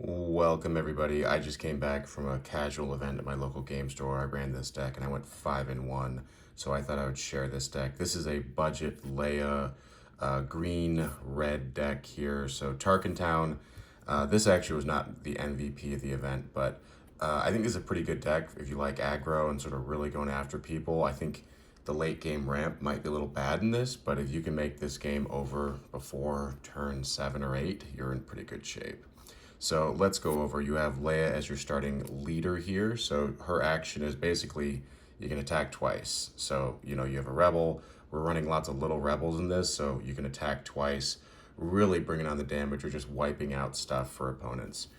Welcome everybody. I just came back from a casual event at my local game store. I ran this deck and I went 5-1. So I thought I would share this deck. This is a budget Leia green red deck here. So Tarkentown. This actually was not the MVP of the event, but I think this is a pretty good deck if you like aggro and sort of really going after people. I think the late game ramp might be a little bad in this, but if you can make this game over before turn 7 or 8, you're in pretty good shape. So let's go over. You have Leia as your starting leader here. So her action is basically you can attack twice. So, you have a rebel. We're running lots of little rebels in this, so you can attack twice, really bringing on the damage or just wiping out stuff for opponents.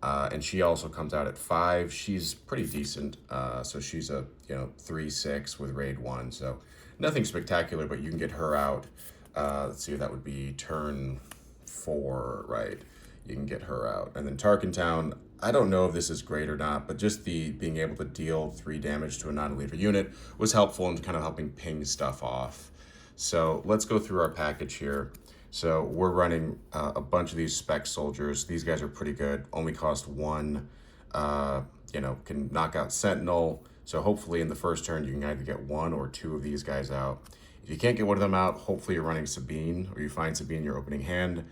And she also comes out at 5. She's pretty decent. So she's a 3/6 with raid 1. So nothing spectacular, but you can get her out. Let's see, that would be turn 4, right? You can get her out. And then Tarkentown, I don't know if this is great or not, but just the being able to deal 3 damage to a non-leader unit was helpful in kind of helping ping stuff off. So let's go through our package here. So we're running a bunch of these spec soldiers. These guys are pretty good, only cost 1, can knock out Sentinel. So hopefully in the first turn, you can either get 1 or 2 of these guys out. If you can't get one of them out, hopefully you're running Sabine, or you find Sabine in your opening hand.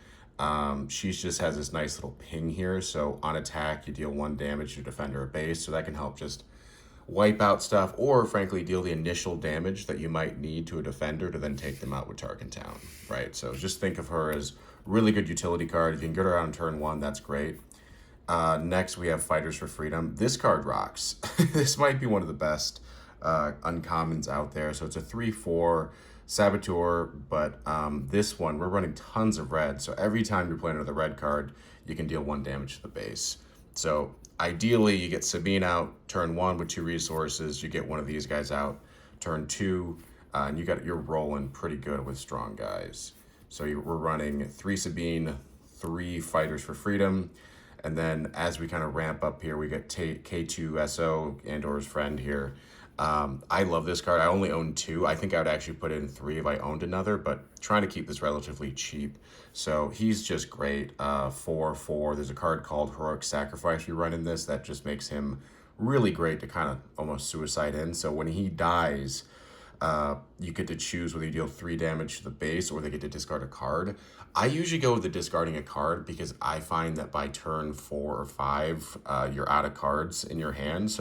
She just has this nice little ping here. So on attack, you deal 1 damage to defender or base. So that can help just wipe out stuff, or frankly, deal the initial damage that you might need to a defender to then take them out with Tarkentown, right? So just think of her as really good utility card. If you can get her out on turn 1, that's great. Next, we have Fighters for Freedom. This card rocks. This might be one of the best uncommons out there. So it's a 3/4 Saboteur, but this one, we're running tons of red. So every time you're playing another red card, you can deal 1 damage to the base. So ideally, you get Sabine out turn 1 with 2 resources. You get one of these guys out turn 2, and you're rolling pretty good with strong guys. So we're running 3 Sabine, 3 Fighters for Freedom. And then as we kind of ramp up here, we get K2SO, Andor's friend here. I love this card. I only own 2. I think I would actually put in 3 if I owned another, but trying to keep this relatively cheap. So he's just great. 4/4. There's a card called Heroic Sacrifice you run in this that just makes him really great to kind of almost suicide in. So when he dies, you get to choose whether you deal 3 damage to the base or they get to discard a card. I usually go with the discarding a card because I find that by turn 4 or 5, you're out of cards in your hand.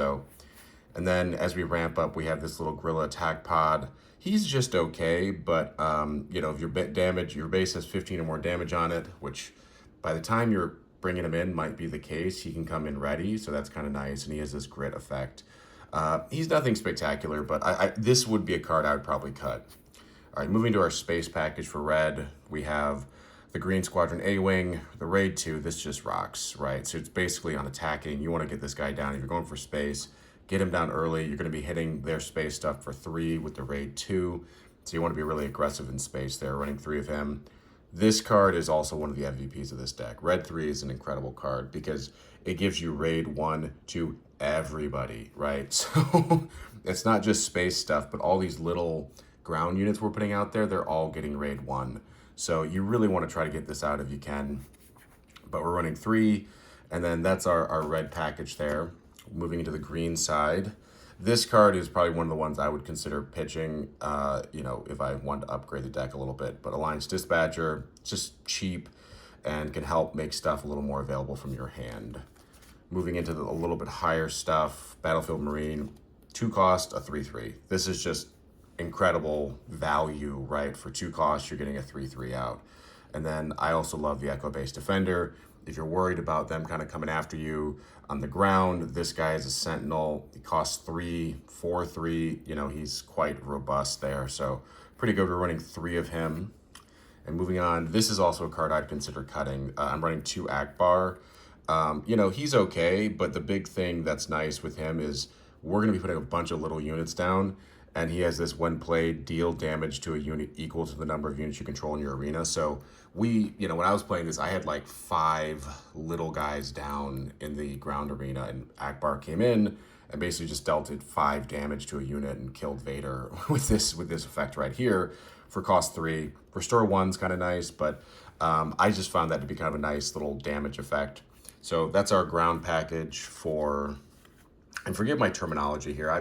And then as we ramp up, we have this little Gorilla Attack Pod. He's just okay, but if your base has 15 or more damage on it, which by the time you're bringing him in might be the case, he can come in ready, so that's kind of nice, and he has this grit effect. He's nothing spectacular, but this would be a card I would probably cut. All right, moving to our space package for red, we have the Green Squadron A-Wing, the Raid 2, this just rocks, right? So it's basically on attacking. You want to get this guy down. If you're going for space, get him down early. You're going to be hitting their space stuff for 3 with the Raid 2. So you want to be really aggressive in space there, running 3 of him. This card is also one of the MVPs of this deck. Red 3 is an incredible card because it gives you Raid 1 to everybody, right? So it's not just space stuff, but all these little ground units we're putting out there, they're all getting Raid 1. So you really want to try to get this out if you can. But we're running 3, and then that's our red package there. Moving into the green side, this card is probably one of the ones I would consider pitching, if I want to upgrade the deck a little bit. But Alliance Dispatcher, just cheap and can help make stuff a little more available from your hand. Moving into a little bit higher stuff, Battlefield Marine, 2 cost, a 3/3. This is just incredible value, right? For 2 costs, you're getting a 3/3 out. And then I also love the Echo-based Defender. If you're worried about them kind of coming after you on the ground, this guy is a Sentinel. He costs 3, 4/3. He's quite robust there. So pretty good. We're running 3 of him. And moving on, this is also a card I'd consider cutting. I'm running 2 Akbar. He's okay, but the big thing that's nice with him is we're going to be putting a bunch of little units down, and he has this when played, deal damage to a unit equal to the number of units you control in your arena. So when I was playing this, I had like 5 little guys down in the ground arena, and Akbar came in and basically just dealt it 5 damage to a unit and killed Vader with this effect right here for cost 3. Restore 1's kind of nice, but I just found that to be kind of a nice little damage effect. So that's our ground package for, and forgive my terminology here, I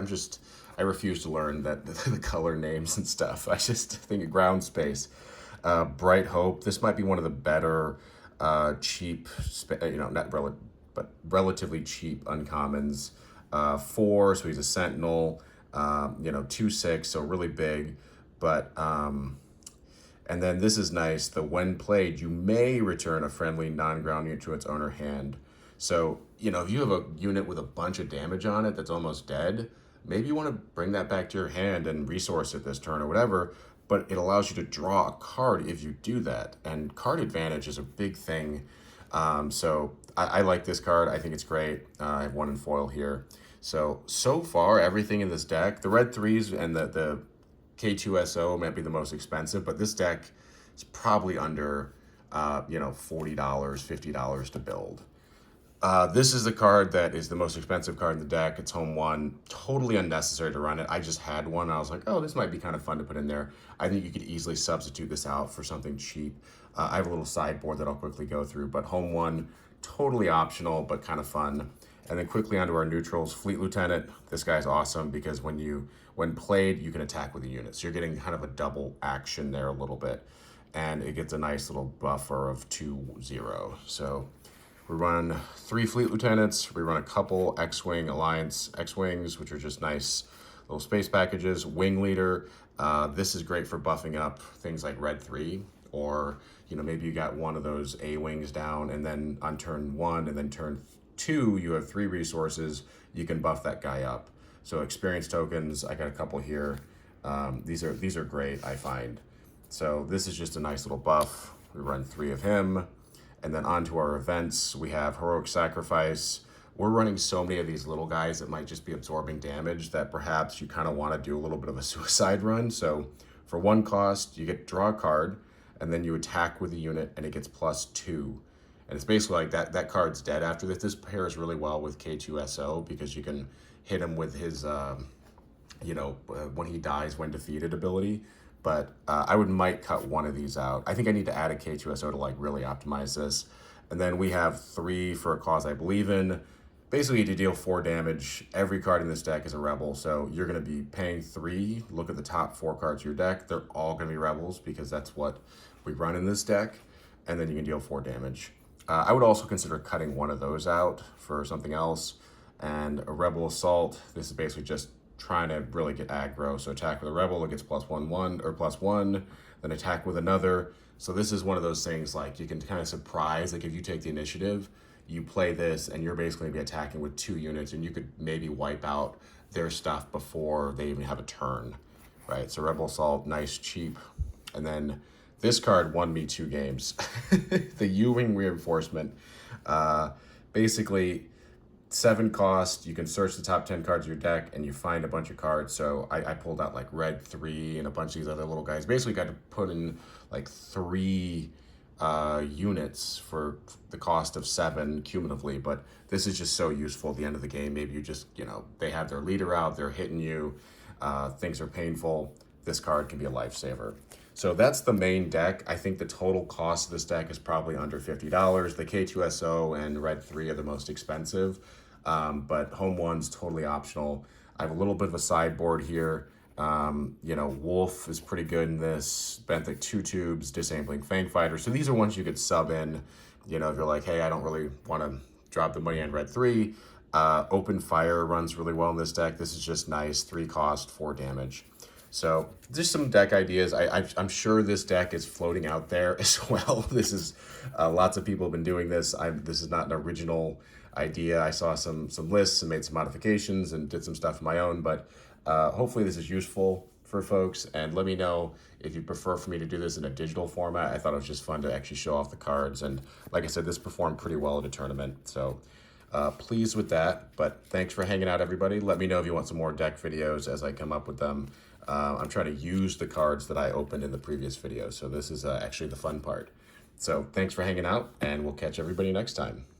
refuse to learn that the color names and stuff. I just think of ground space. Bright Hope, this might be one of the better cheap, not but relatively cheap uncommons. 4, so he's a Sentinel, 2/6, so really big. But and then this is nice. The when played, you may return a friendly non-ground unit to its owner hand. So, if you have a unit with a bunch of damage on it that's almost dead, maybe you want to bring that back to your hand and resource it this turn or whatever, but it allows you to draw a card if you do that. And card advantage is a big thing. So I like this card. I think it's great. I have one in foil here. So far, everything in this deck, the red 3s and the K2SO might be the most expensive, but this deck is probably under, $40, $50 to build. This is the card that is the most expensive card in the deck. It's home 1. Totally unnecessary to run it. I just had one. I was like, oh, this might be kind of fun to put in there. I think you could easily substitute this out for something cheap. I have a little sideboard that I'll quickly go through, but home 1, totally optional, but kind of fun. And then quickly onto our neutrals. Fleet Lieutenant. This guy's awesome because when played, you can attack with a unit. So you're getting kind of a double action there a little bit. And it gets a nice little buffer of 2/0. So we run 3 Fleet Lieutenants. We run a couple X-Wing Alliance X-Wings, which are just nice little space packages. Wing Leader. This is great for buffing up things like Red 3, or maybe you got one of those A-Wings down, and then on turn 1 and then turn 2, you have 3 resources. You can buff that guy up. So experience tokens, I got a couple here. These are great, I find. So this is just a nice little buff. We run 3 of him. And then onto our events, we have Heroic Sacrifice. We're running so many of these little guys that might just be absorbing damage that perhaps you kind of want to do a little bit of a suicide run. So for 1 cost, you get to draw a card, and then you attack with a unit, and it gets +2. And it's basically like that card's dead after this. This pairs really well with K2SO because you can hit him with his, when he dies, when defeated ability. But I might cut one of these out. I think I need to add a K2SO to really optimize this. And then we have 3 for a cause I believe in. Basically to deal 4 damage. Every card in this deck is a rebel, so you're going to be paying 3. Look at the top 4 cards of your deck. They're all going to be rebels because that's what we run in this deck. And then you can deal 4 damage. I would also consider cutting one of those out for something else. And a Rebel Assault, this is basically just trying to really get aggro. So attack with a rebel, it gets +1/1 or +1, then attack with another. So this is one of those things like you can kind of surprise, like if you take the initiative, you play this and you're basically gonna be attacking with 2 units and you could maybe wipe out their stuff before they even have a turn, right? So Rebel Assault, nice, cheap. And then this card won me 2 games. The U-Wing Reinforcement. Basically, 7 cost, you can search the top 10 cards of your deck and you find a bunch of cards. So I pulled out like Red 3 and a bunch of these other little guys. Basically got to put in like 3 units for the cost of 7 cumulatively. But this is just so useful at the end of the game. Maybe you just, they have their leader out, they're hitting you, things are painful. This card can be a lifesaver. So that's the main deck. I think the total cost of this deck is probably under $50. The K2SO and Red 3 are the most expensive. But home 1's totally optional. I have a little bit of a sideboard here. Wolf is pretty good in this. Benthic 2 tubes, Disabling Fang Fighter. So these are ones you could sub in. If you're like, hey, I don't really want to drop the money on Red 3. Open Fire runs really well in this deck. This is just nice. 3 cost, 4 damage. So just some deck ideas. I'm sure this deck is floating out there as well. This is lots of people have been doing this. This is not an original idea. I saw some lists and made some modifications and did some stuff of my own, but hopefully this is useful for folks. And let me know if you prefer for me to do this in a digital format. I thought it was just fun to actually show off the cards. And like I said, this performed pretty well at a tournament. So pleased with that, but thanks for hanging out, everybody. Let me know if you want some more deck videos as I come up with them. I'm trying to use the cards that I opened in the previous video, so this is actually the fun part. So thanks for hanging out, and we'll catch everybody next time.